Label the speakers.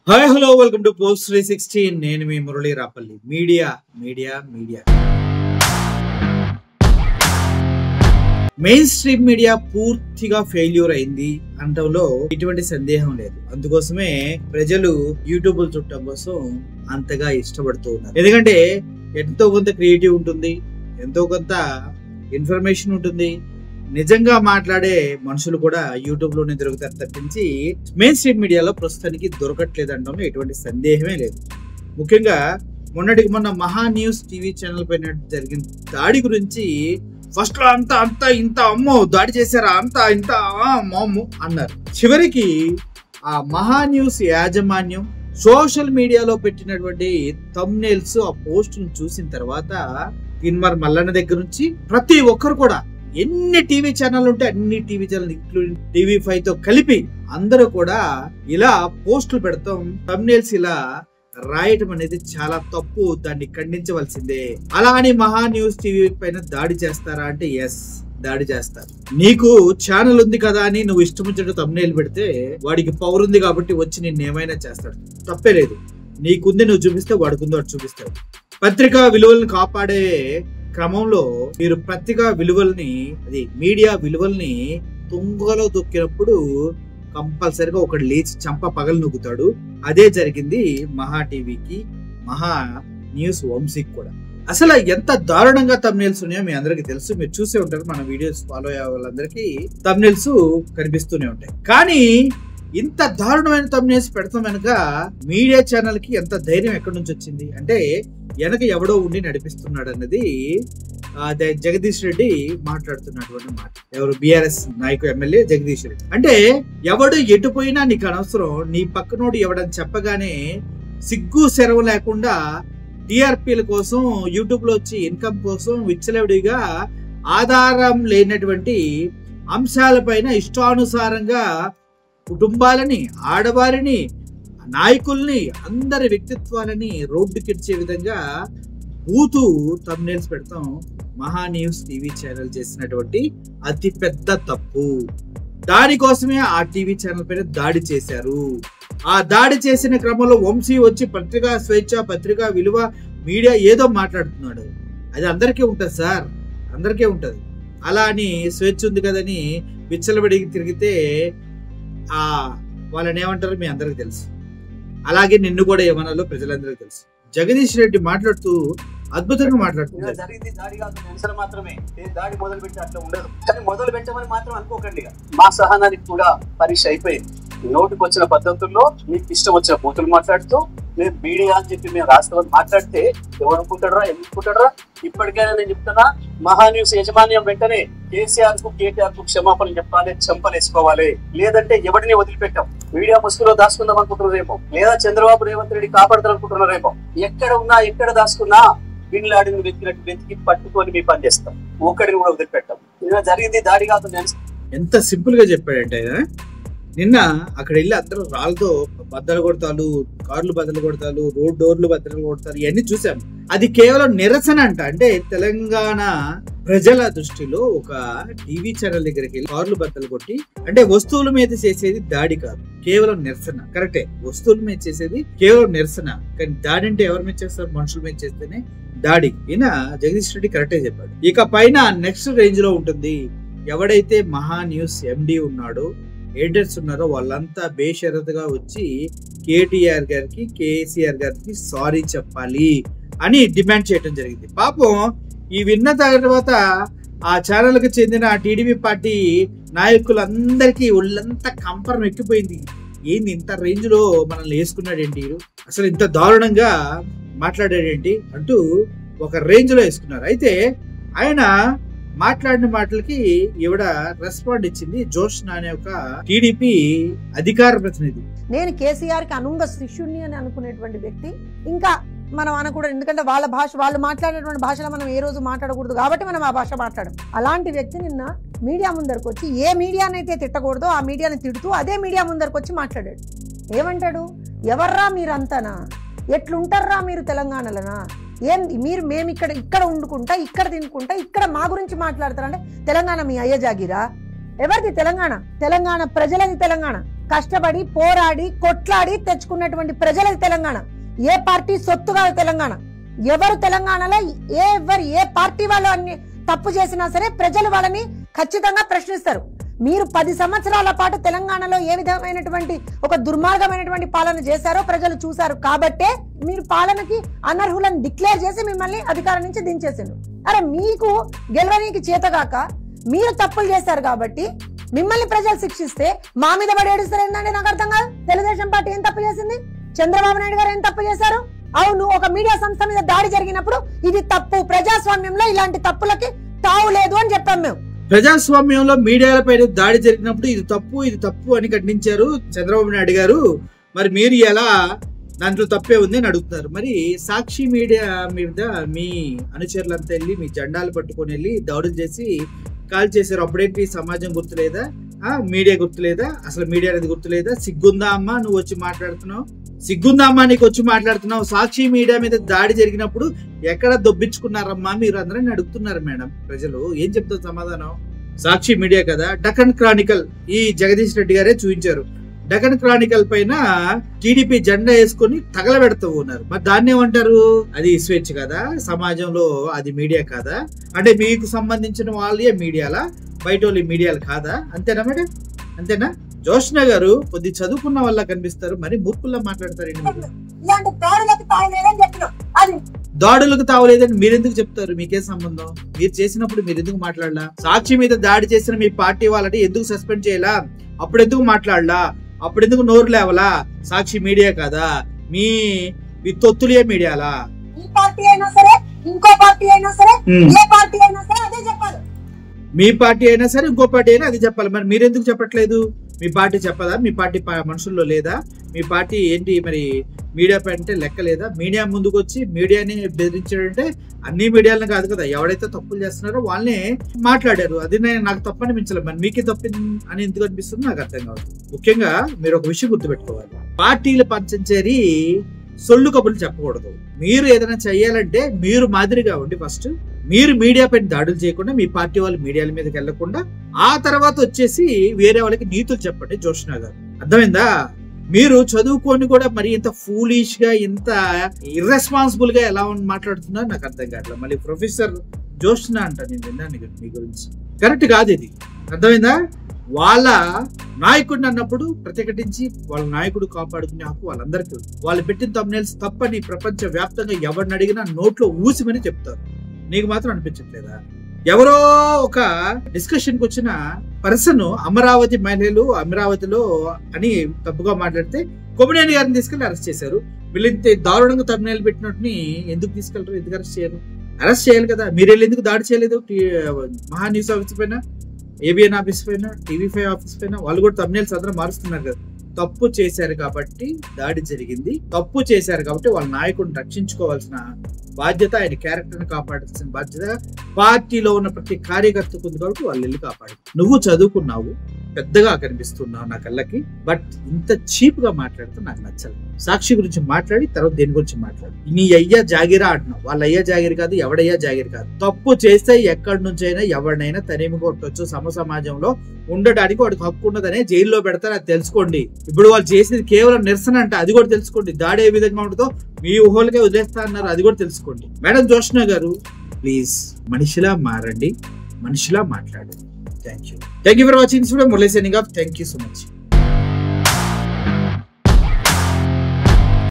Speaker 1: Hi hello welcome to post 360. నేను మీ Murali Rapalli. Media mainstream media పూర్తిగా ఫెయిల్యూర్ అయింది అంటంలో ఎటువంటి సందేహం లేదు. అందుకోసమే ప్రజలు యూట్యూబ్ చుట్టం కోసం అంతగా ఇష్టపడుతూ ఉన్నారు. ఎందుకంటే ఎంతో కొంత క్రియేటివ్ ఉంటుంది, ఎంతో కొంత ఇన్ఫర్మేషన్ ఉంటుంది. నిజంగా మాట్లాడే మనుషులు కూడా యూట్యూబ్ లోనే దొరుకుతారు తప్పించి మెయిన్ స్ట్రీమ్ మీడియాలో ప్రస్తుతానికి దొరకట్లేదు అనడంలో ఎటువంటి సందేహమే లేదు. ముఖ్యంగా మొన్నటికి మొన్న మహా న్యూస్ టీవీ ఛానల్ పైన జరిగిన దాడి గురించి ఫస్ట్ లో అంత ఇంత అమ్మో దాడి చేశారా, ఇంత మాము అన్నారు. చివరికి ఆ మహా న్యూస్ యాజమాన్యం సోషల్ మీడియాలో పెట్టినటువంటి థంబ్నెయిల్స్, ఆ పోస్టులు చూసిన తర్వాత కిన్మర్ మల్లన్న దగ్గర నుంచి ప్రతి ఒక్కరు కూడా ఎన్ని టీవీ ఛానల్ ఉంటే అన్ని టీవీ ఛానల్ ఇంక్లూడింగ్ TV5 తో కలిపి అందరూ కూడా ఇలా పోస్టులు పెడతాం, థంబ్నెయిల్స్ ఇలా రాయటం అనేది చాలా తప్పు, దాన్ని ఖండించవలసిందే. అలా అని మహా న్యూస్ టీవీ పైన దాడి చేస్తారా అంటే ఎస్, దాడి చేస్తారు. నీకు ఛానల్ ఉంది కదా అని నువ్వు ఇష్టం వచ్చినట్టు థంబ్నెయిల్ పెడితే వాడికి పవర్ ఉంది కాబట్టి వచ్చి నిన్ను ఏమైనా చేస్తాడు, తప్పే లేదు. నీకుంది నువ్వు చూపిస్తే వాడికి ఉంది వాడు చూపిస్తాడు. పత్రికా విలువలను కాపాడే క్రమంలో మీరు పత్రికా విలువల్ని, అది మీడియా విలువల్ని తుంగలో దొక్కినప్పుడు కంపల్సరిగా ఒకటి లేచి చంప పగలు నొక్కుతాడు. అదే జరిగింది మహా టీవీకి, మహా న్యూస్ వంశీకి కూడా. అసలు ఎంత దారుణంగా థంబ్నెయిల్స్ ఉన్నాయో మీ అందరికీ తెలుసు, మీరు చూసే ఉంటారు. మన వీడియోస్ ఫాలో అయ్యే వాళ్ళందరికీ థంబ్నెయిల్స్ కనిపిస్తూనే ఉంటాయి. కానీ ఇంత దారుణమైన థంబ్నెయిల్స్ పెడతాం వెనక మీడియా ఛానల్ కి ఎంత ధైర్యం ఎక్కడి నుంచి వచ్చింది అంటే వెనక ఎవడో ఉండి నడిపిస్తున్నాడు అన్నది జగదీష్ రెడ్డి మాట్లాడుతున్నటువంటి మాట. ఎవరు? బీఆర్ఎస్ నాయకుడు ఎమ్మెల్యే జగదీష్ రెడ్డి. అంటే ఎవడు ఎటుపోయినా నీకు అనవసరం, నీ పక్కనోడు ఎవడని చెప్పగానే సిగ్గు సెరవు లేకుండా టీఆర్పీల కోసం యూట్యూబ్ లో వచ్చి ఇన్కమ్ కోసం విచ్చలవిడిగా ఆధారం లేనటువంటి అంశాలపైన ఇష్టానుసారంగా కుటుంబాలని, ఆడవారిని, నాయకుల్ని, అందరి వ్యక్తిత్వాలని రోడ్డుకిచ్చే విధంగా బూతు థంబ్నెయిల్స్ పెడతాం మహా న్యూస్ టీవీ ఛానల్ చేసినటువంటి అతి పెద్ద తప్పు. దానికోసమే ఆ టీవీ ఛానల్ పైన దాడి చేశారు. ఆ దాడి చేసిన క్రమంలో వంశీ వచ్చి పత్రికా స్వేచ్ఛ, పత్రికా విలువ, మీడియా ఏదో మాట్లాడుతున్నాడు. అది అందరికీ ఉంటది సార్, అందరికీ ఉంటది. అలా అని స్వేచ్ఛ ఉంది కదని విచ్చలబడికి తిరిగితే వాళ్ళని ఏమంటారు మీ అందరికి తెలుసు. అలాగే నిన్ను కూడా ఏమన్నాలో ప్రజలందరికీ తెలుసు. జగదీష్ రెడ్డి మాట్లాడుతూ అద్భుతంగా మాట్లాడుతున్నారు.
Speaker 2: జరిగింది దాడి కాదు, నిరసన మాత్రమే. దాడి మొదలు పెట్టి అట్లా ఉండదు, కానీ మొదలు పెట్టమని మాత్రం అనుకోకండి. మా సహనానికి కూడా పరీక్ష అయిపోయింది. నోటికి వచ్చిన పద్ధతుల్లో మీకు ఇష్టం వచ్చిన బూతులు మాట్లాడుతూ మేము మీడియా అని చెప్పి మేము రాష్ట్రపతి మాట్లాడితే ఎవరు అనుకుంటాడరా, ఎందుకుంటాడరా? ఇప్పటికైనా నేను చెప్తున్నా, మహా న్యూస్ యాజమాన్యం వెంటనే కేసీఆర్ కు, కేటీఆర్ కు క్షమాపణ చెప్పాలి, చంపలేసుకోవాలి. లేదంటే ఎవరిని వదిలిపెట్టాం. మీడియా ముసుగులో దాచుకుందాం అనుకుంటున్నారేమో, లేదా చంద్రబాబు రేవంత్ రెడ్డి కాపాడతారు అనుకుంటున్నారేమో. ఎక్కడ ఉన్నా, ఎక్కడ దాచుకున్నా బిన్ లాడెన్ వెతికినట్టు వెతికి పట్టుకొని మీ పని చేస్తాం. ఒక్కడిని కూడా వదిలిపెట్టాం. ఇలా జరిగింది దాడి కాదు.
Speaker 1: ఎంత సింపుల్ గా చెప్పాడంటే, నిన్న అక్కడ వెళ్ళి అందరూ రాళ్ళతో బద్దలు కొడతారు, కార్లు బద్దలు కొడతారు, రోడ్ డోర్లు బద్దలు కొడతారు, ఇవన్నీ చూసాం. అది కేవలం నిరసన అంట. అంటే తెలంగాణ ప్రజల దృష్టిలో ఒక టీవీ ఛానల్ దగ్గరికి వెళ్ళి కార్లు బద్దలు కొట్టి, అంటే వస్తువుల మీద చేసేది దాడి కాదు, కేవలం నిరసన. కరెక్టే, వస్తువుల మీద చేసేది కేవలం నిరసన. కానీ దాడి అంటే ఎవరి మీద చేస్తారు? మనుషుల మీద చేస్తేనే దాడి. ఈయన జగదీష్ రెడ్డి కరెక్టే చెప్పాడు. ఇక పైన నెక్స్ట్ రేంజ్ లో ఉంటుంది. ఎవడైతే మహా న్యూస్ MD ఉన్నాడో, ఎడిటర్స్ ఉన్నారో, వాళ్ళంతా బేషరతుగా వచ్చి KTR గారికి, KCR గారికి సారీ చెప్పాలి అని డిమాండ్ చేయడం జరిగింది. పాపం ఈ విన్న తర్వాత ఆ ఛానల్ కి చెందిన TDP పార్టీ నాయకులందరికీ ఒళ్ళంతా కంపరం ఎక్కిపోయింది. ఏంది ఇంత రేంజ్ లో మనల్ని వేసుకున్నాడేంటి, అసలు ఇంత దారుణంగా మాట్లాడాడేంటి అంటూ ఒక రేంజ్ లో వేసుకున్నారు. అయితే ఆయన మాట్లాడిన మాటలకి ఈవిడ రెస్పాండ్ ఇచ్చింది. జోష్నా అనే ఒక TDP అధికార ప్రతినిధి.
Speaker 3: నేను KCR కి అనుంగ శిష్యుణ్ణి అని అనుకునేటువంటి వ్యక్తి ఇంకా మనం అనకూడదు. ఎందుకంటే వాళ్ళ భాష, వాళ్ళు మాట్లాడేటువంటి భాషలో మనం ఏ రోజు మాట్లాడకూడదు కాబట్టి మనం ఆ భాష మాట్లాడడం. అలాంటి వ్యక్తి నిన్న మీడియా ముందరకు వచ్చి ఏ మీడియానైతే తిట్టకూడదో ఆ మీడియాని తిడుతూ అదే మీడియా ముందరకు వచ్చి మాట్లాడాడు. ఏమంటాడు? ఎవర్రా మీరంతానా, ఎట్లుంటారా మీరు తెలంగాణలోనా, ఏం మీరు మేము ఇక్కడ వండుకుంటా, ఇక్కడ తినుకుంటా, ఇక్కడ మా గురించి మాట్లాడతారంటే తెలంగాణ మీ అయ్య జాగిరా? ఎవరిది తెలంగాణ? తెలంగాణ ప్రజలది తెలంగాణ. కష్టపడి పోరాడి కొట్లాడి తెచ్చుకున్నటువంటి ప్రజలకు తెలంగాణ. ఏ పార్టీ సొత్తు కాదు తెలంగాణ. ఎవరు తెలంగాణలో ఏ పార్టీ వాళ్ళు అన్ని తప్పు చేసినా సరే ప్రజలు వాళ్ళని ఖచ్చితంగా ప్రశ్నిస్తారు. మీరు 10 సంవత్సరాల పాటు తెలంగాణలో ఏ విధమైనటువంటి ఒక దుర్మార్గమైనటువంటి పాలన చేశారో ప్రజలు చూశారు. కాబట్టే మీరు పాలనకి అనర్హులను డిక్లేర్ చేసి మిమ్మల్ని అధికారం నుంచి దించేసిండ్రు. అరే మీకు గెలవనీకి చేతగాక మీరు తప్పులు చేశారు కాబట్టి మిమ్మల్ని ప్రజలు శిక్షిస్తే మా మీద పడి ఏడుస్తారు ఏంటంటే నాకు అర్థం కాదు. తెలుగుదేశం పార్టీ ఏం తప్పు చేసింది? చంద్రబాబు నాయుడు గారు ఏం తప్పు చేశారు? అవును, ఒక మీడియా సంస్థ మీద దాడి జరిగినప్పుడు ఇది తప్పు, ప్రజాస్వామ్యంలో ఇలాంటి తప్పులకి తావు లేదు అని చెప్పాం మేము.
Speaker 1: ప్రజాస్వామ్యంలో మీడియాలపై దాడి జరిగినప్పుడు ఇది తప్పు అని ఖండించారు చంద్రబాబు నాయుడు గారు. మరి మీరు ఎలా దాంట్లో తప్పే ఉంది అని అడుగుతున్నారు. మరి సాక్షి మీడియా మీద మీ అనుచరులంతా వెళ్ళి మీ జెండాలు పట్టుకొని వెళ్ళి దాడులు చేసి కాల్ చేశారు. అప్పుడేంటి సమాజం గుర్తులేదా? మీడియా గుర్తులేదా? అసలు మీడియా అనేది గుర్తులేదా? సిగ్గుందా అమ్మా నువ్వు వచ్చి మాట్లాడుతున్నావు? సిగ్గుందా అమ్మా నీకు వచ్చి మాట్లాడుతున్నావు? సాక్షి మీడియా మీద దాడి జరిగినప్పుడు ఎక్కడ దొబ్బించుకున్నారమ్మా మీరు అందరని అడుగుతున్నారు మేడం. ప్రజలు ఏం చెప్తారు సమాధానం? సాక్షి మీడియా కదా. డక్కన్ క్రానికల్ ఈ జగదీష్ రెడ్డి గారే చూపించారు. డక్కన్ క్రానికల్ పైన టీడీపీ జెండా వేసుకొని తగలబెడుతూ ఉన్నారు. మరి దాన్ని ఏమంటారు? అది స్వేచ్ఛ కదా, సమాజంలో అది మీడియా కాదా? అంటే మీకు సంబంధించిన వాళ్ళే మీడియాలా, బయట వాళ్ళు మీడియాలు కాదా? అంతేనా మేడం? అంతేనా? జోష్న గారు కొద్ది చదువుకున్న వాళ్ళ కనిపిస్తారు, మరి మూర్ఖుల్లా మాట్లాడతారు. దాడులకు తావలేదని మీరెందుకు చెప్తారు? మీకే సంబంధం? మీరు చేసినప్పుడు మీరు ఎందుకు మాట్లాడలా? సాక్షి మీద దాడి చేసిన మీ పార్టీ వాళ్ళని ఎందుకు సస్పెండ్ చేయాలా? అప్పుడు ఎందుకు మాట్లాడలా? అప్పుడు ఎందుకు నోరు లేవలా? సాక్షి మీడియా కాదా? మీ తొత్తులే మీడియాలా?
Speaker 3: ఈ పార్టీ అయినా సరే ఇంకో పార్టీ అయినా సరే ఏ పార్టీ అయినా సరే అదే చెప్పాలి.
Speaker 1: మీ పార్టీ అయినా సరే ఇంకో పార్టీ అయినా అది చెప్పాలి. మరి మీరెందుకు చెప్పట్లేదు? మీ పార్టీ చెప్పదా? మీ పార్టీ మనుషుల్లో లేదా? మీ పార్టీ ఏంటి మరి మీడియా అంటే లెక్క లేదా? మీడియా ముందుకు వచ్చి మీడియాని బెదిరించాడంటే అన్ని మీడియాలను కాదు కదా, ఎవడైతే తప్పులు చేస్తున్నారో వాళ్ళనే మాట్లాడారు. అది నాకు తప్పని మించలేదు. మరి మీకే తప్పు అని ఎందుకు అనిపిస్తుంది నాకు అర్థం కాదు. ముఖ్యంగా మీరు ఒక విషయం గుర్తుపెట్టుకోవాలి. పార్టీలు పంచేరి సొల్లు కబుర్లు చెప్పకూడదు. మీరు ఏదైనా చెయ్యాలంటే మీరు మాదిరిగా ఉండి ఫస్ట్ మీరు మీడియా పైన దాడులు చేయకుండా, మీ పార్టీ వాళ్ళు మీడియాల మీదకి వెళ్లకుండా, ఆ తర్వాత వచ్చేసి వేరే వాళ్ళకి నీతులు చెప్పండి. జోష్న గారు అర్థమైందా? మీరు చదువుకొని కూడా మరి ఇంత ఫూలిష్ గా ఇంత ఇర్రెస్పాన్సిబుల్ గా ఎలా మాట్లాడుతున్నారు నాకు అర్థం కావట్లేదు. మళ్ళీ ప్రొఫెసర్ జోష్న అంట, నేను విన్నాను మీ గురించి. కరెక్ట్ కాదు ఇది. అర్థమైందా? వాళ్ళ నాయకుడిని అన్నప్పుడు ప్రతిఘటించి వాళ్ళ నాయకుడు కాపాడుకునే హక్కు వాళ్ళందరికీ ఉంది. వాళ్ళు పెట్టిన thumbnails తప్పని ప్రపంచ వ్యాప్తంగా ఎవరిని అడిగినా నోట్లో ఊసిమని చెప్తారు. నీకు మాత్రం అనిపించట్లేదా? ఎవరో ఒక డిస్కషన్ కి వచ్చిన పర్సన్ అమరావతి మహిళలు అమరావతిలో అని తప్పుగా మాట్లాడితే కొమ్మినేని గారిని తీసుకెళ్లి అరెస్ట్ చేశారు. వీళ్ళంత దారుణంగా thumbnail పెట్టినట్టుని ఎందుకు తీసుకెళ్తారు? ఎందుకు అరెస్ట్ చేయరు? అరెస్ట్ చేయాలి కదా. మీరు ఎందుకు దాడి చేయలేదు? మహా న్యూస్ ఆఫీస్ పైన, ఏబిఎన్ ఆఫీస్ పైన, టీవీ5 ఆఫీస్ పైన వాళ్ళు కూడా thumbnails అందరూ మారుస్తున్నారు కదా. తప్పు చేశారు కాబట్టి దాడి జరిగింది. తప్పు చేశారు కాబట్టి వాళ్ళ నాయకుడిని రక్షించుకోవాల్సిన బాధ్యత, ఆయన క్యారెక్టర్ని కాపాడాల్సిన బాధ్యత పార్టీలో ఉన్న ప్రతి కార్యకర్తకు ఉంది కాబట్టి వాళ్ళు వెళ్ళి కాపాడు. నువ్వు చదువుకున్నావు, పెద్దగా కనిపిస్తున్నావు నా కళ్ళకి, బట్ ఇంత చీప్ గా మాట్లాడుతూ నాకు నచ్చదు. సాక్షి గురించి మాట్లాడి తర్వాత దేని గురించి మాట్లాడు. నీ అయ్యా జాగిరా అంటున్నావు. వాళ్ళ అయ్యా జాగిరి కాదు, ఎవడయ్యా జాగిరి కాదు. తప్పు చేస్తే ఎక్కడి నుంచైనా ఎవరినైనా తరిమి కొట్టొచ్చు. సమాజంలో ఉండడానికి వాడికి హక్కు ఉండదనే జైల్లో పెడతారు. అది తెలుసుకోండి. ఇప్పుడు వాళ్ళు చేసేది కేవలం నిరసన అంటే అది కూడా తెలుసుకోండి. దాడి ఏ విధంగా ఉంటుందో మీ ఊహలకే వదిలేస్తా అన్నారు, అది కూడా తెలుసుకోండి. మేడం జోష్న గారు ప్లీజ్ మనిషిలా మారండి, మనిషిలా మాట్లాడండి. Thank you for watching. Murali signing off. Thank you so much.